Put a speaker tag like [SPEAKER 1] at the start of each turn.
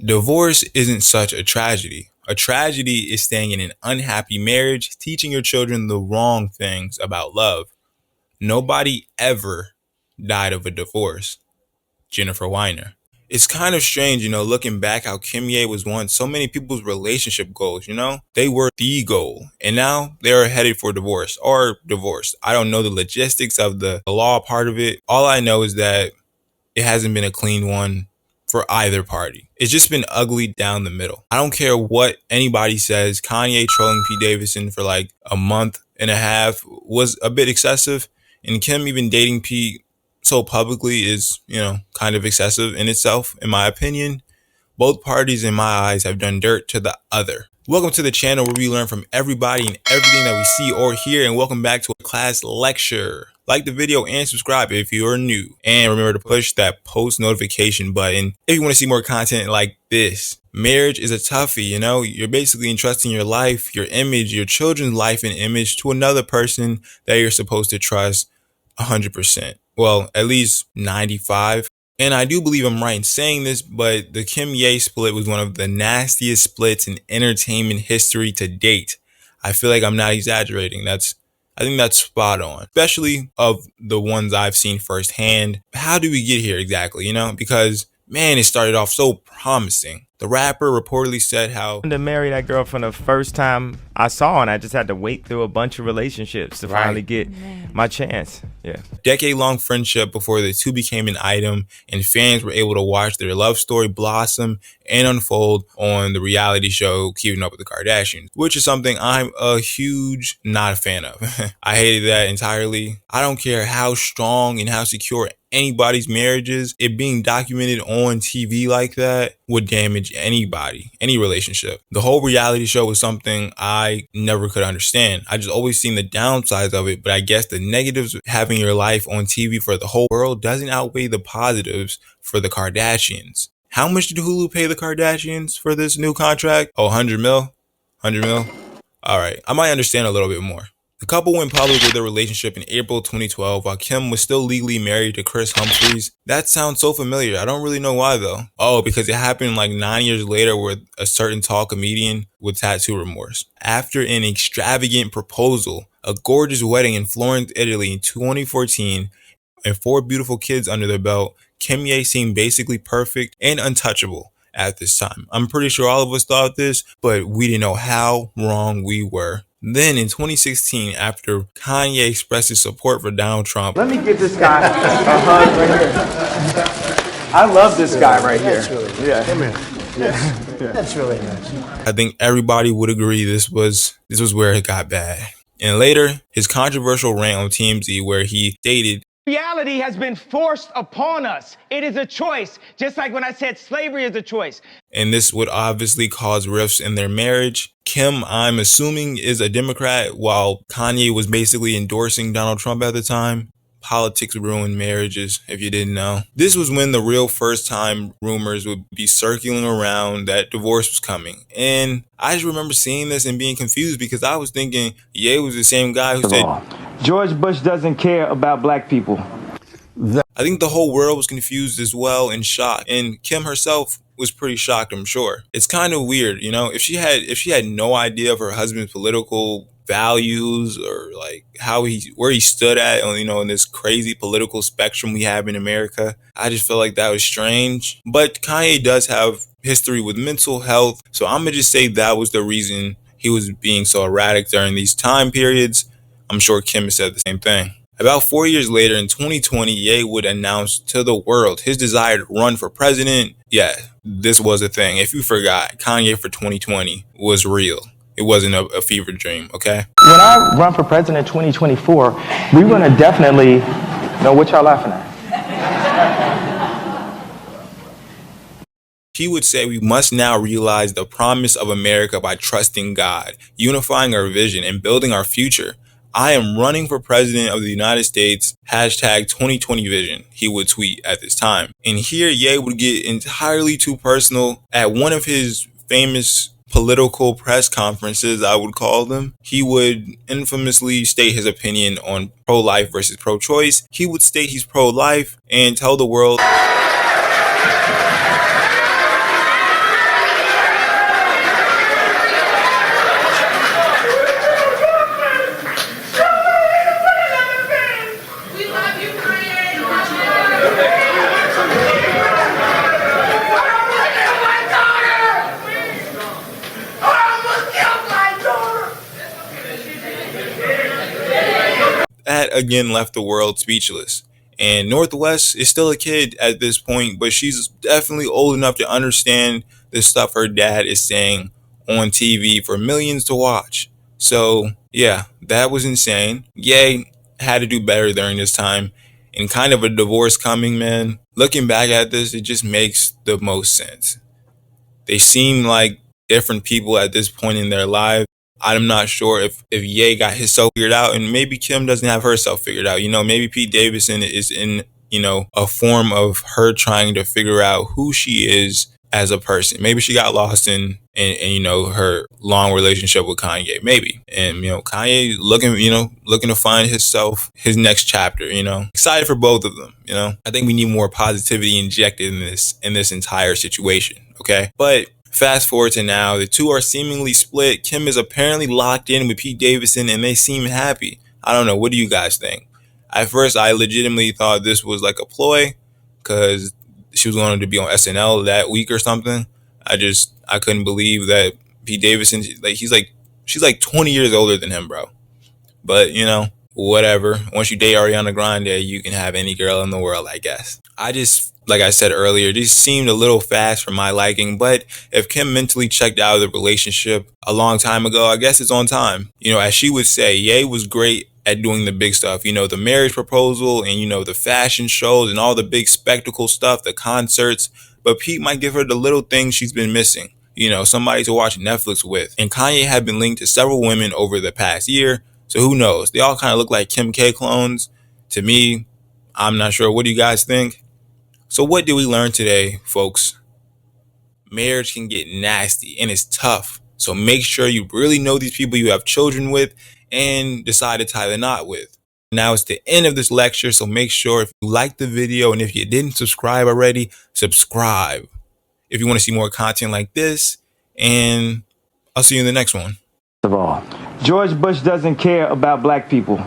[SPEAKER 1] Divorce isn't such a tragedy. A tragedy is staying in an unhappy marriage, teaching your children the wrong things about love. Nobody ever died of a divorce. Jennifer Weiner. It's kind of strange, looking back how Kimye was once so many people's relationship goals. They were the goal. And now they are headed for divorce or divorced. I don't know the logistics of the law part of it. All I know is that it hasn't been a clean one for either party. It's just been ugly down the middle. I don't care what anybody says. Kanye trolling Pete Davidson for like a month and a half was a bit excessive. And Kim even dating Pete so publicly is, kind of excessive in itself, in my opinion. Both parties, in my eyes, have done dirt to the other. Welcome to the channel where we learn from everybody and everything that we see or hear, and welcome back to a class lecture. Like the video and subscribe if you are new. And remember to push that post notification button if you want to see more content like this. Marriage is a toughie, You're basically entrusting your life, your image, your children's life and image to another person that you're supposed to trust 100%. Well, at least 95. And I do believe I'm right in saying this, but the Kimye split was one of the nastiest splits in entertainment history to date. I feel like I'm not exaggerating. I think that's spot on, especially of the ones I've seen firsthand. How did we get here exactly? Because man, it started off so promising. The rapper reportedly said how
[SPEAKER 2] to marry that girl from the first time I saw her, and I just had to wait through a bunch of relationships to finally get my chance. Yeah.
[SPEAKER 1] Decade-long friendship before the two became an item, and fans were able to watch their love story blossom and unfold on the reality show Keeping Up with the Kardashians, which is something I'm a huge not a fan of. I hated that entirely. I don't care how strong and how secure anybody's marriage is. It being documented on TV like that would damage anybody, any relationship. The whole reality show was something I never could understand. I just always seen the downsides of it, but I guess the negatives of having your life on TV for the whole world doesn't outweigh the positives for the Kardashians. How much did Hulu pay the Kardashians for this new contract? Oh, 100 mil? 100 mil? All right, I might understand a little bit more. The couple went public with their relationship in April 2012 while Kim was still legally married to Chris Humphries. That sounds so familiar. I don't really know why though. Oh, because it happened like 9 years later with a certain tall comedian with tattoo remorse. After an extravagant proposal, a gorgeous wedding in Florence, Italy in 2014, and 4 beautiful kids under their belt, Kimye seemed basically perfect and untouchable at this time. I'm pretty sure all of us thought this, but we didn't know how wrong we were. Then in 2016, after Kanye expressed his support for Donald Trump.
[SPEAKER 2] Let me give this guy a hug right here. I love this guy right here.
[SPEAKER 3] That's really nice.
[SPEAKER 2] Yeah.
[SPEAKER 3] Come here. Yeah. That's really nice.
[SPEAKER 1] I think everybody would agree this was where it got bad. And later, his controversial rant on TMZ where he stated,
[SPEAKER 4] reality has been forced upon us. It is a choice, just like when I said slavery is a choice.
[SPEAKER 1] And this would obviously cause rifts in their marriage. Kim, I'm assuming, is a Democrat, while Kanye was basically endorsing Donald Trump at the time. Politics ruin marriages, if you didn't know. This was when the real first time rumors would be circling around that divorce was coming. And I just remember seeing this and being confused because I was thinking Ye was the same guy who said
[SPEAKER 2] George Bush doesn't care about black people.
[SPEAKER 1] I think the whole world was confused as well and shocked. And Kim herself was pretty shocked, I'm sure. It's kind of weird, if she had no idea of her husband's political values or like where he stood at on, in this crazy political spectrum we have in America. I just feel like that was strange. But Kanye does have history with mental health. So I'm gonna just say that was the reason he was being so erratic during these time periods. I'm sure Kim said the same thing. About 4 years later, in 2020, Ye would announce to the world his desire to run for president. Yeah, this was a thing. If you forgot, Kanye for 2020 was real. It wasn't a fever dream, okay?
[SPEAKER 2] When I run for president in 2024, we're going to definitely know what y'all laughing at.
[SPEAKER 1] He would say we must now realize the promise of America by trusting God, unifying our vision, and building our future. I am running for president of the United States, #2020 vision, he would tweet at this time. And here Ye would get entirely too personal. At one of his famous political press conferences, I would call them, he would infamously state his opinion on pro-life versus pro-choice. He would state he's pro-life and tell the world that again left the world speechless. And Northwest is still a kid at this point, but she's definitely old enough to understand the stuff her dad is saying on TV for millions to watch. So yeah, that was insane. Ye had to do better during this time, and kind of a divorce coming, man. Looking back at this, it just makes the most sense. They seem like different people at this point in their lives. I'm not sure if Ye got himself figured out, and maybe Kim doesn't have herself figured out. Maybe Pete Davidson is in, a form of her trying to figure out who she is as a person. Maybe she got lost in her long relationship with Kanye. Maybe. And Kanye looking to find himself, his next chapter, Excited for both of them, I think we need more positivity injected in this entire situation, okay? But fast forward to now, the two are seemingly split. Kim is apparently locked in with Pete Davidson and they seem happy. I don't know, what do you guys think? At first I legitimately thought this was like a ploy because she was going to be on SNL that week or something. I couldn't believe that Pete Davidson, she's like 20 years older than him, bro. But, whatever. Once you date Ariana Grande, you can have any girl in the world, I guess. Like I said earlier, these seemed a little fast for my liking, but if Kim mentally checked out of the relationship a long time ago, I guess it's on time. As she would say, Ye was great at doing the big stuff, the marriage proposal and, the fashion shows and all the big spectacle stuff, the concerts. But Pete might give her the little things she's been missing, somebody to watch Netflix with. And Kanye had been linked to several women over the past year. So who knows? They all kind of look like Kim K clones. To me, I'm not sure. What do you guys think? So what did we learn today, folks? Marriage can get nasty and it's tough. So make sure you really know these people you have children with and decide to tie the knot with. Now it's the end of this lecture, so make sure if you liked the video and if you didn't subscribe already, subscribe if you want to see more content like this, and I'll see you in the next one.
[SPEAKER 4] Of all, George Bush doesn't care about black people.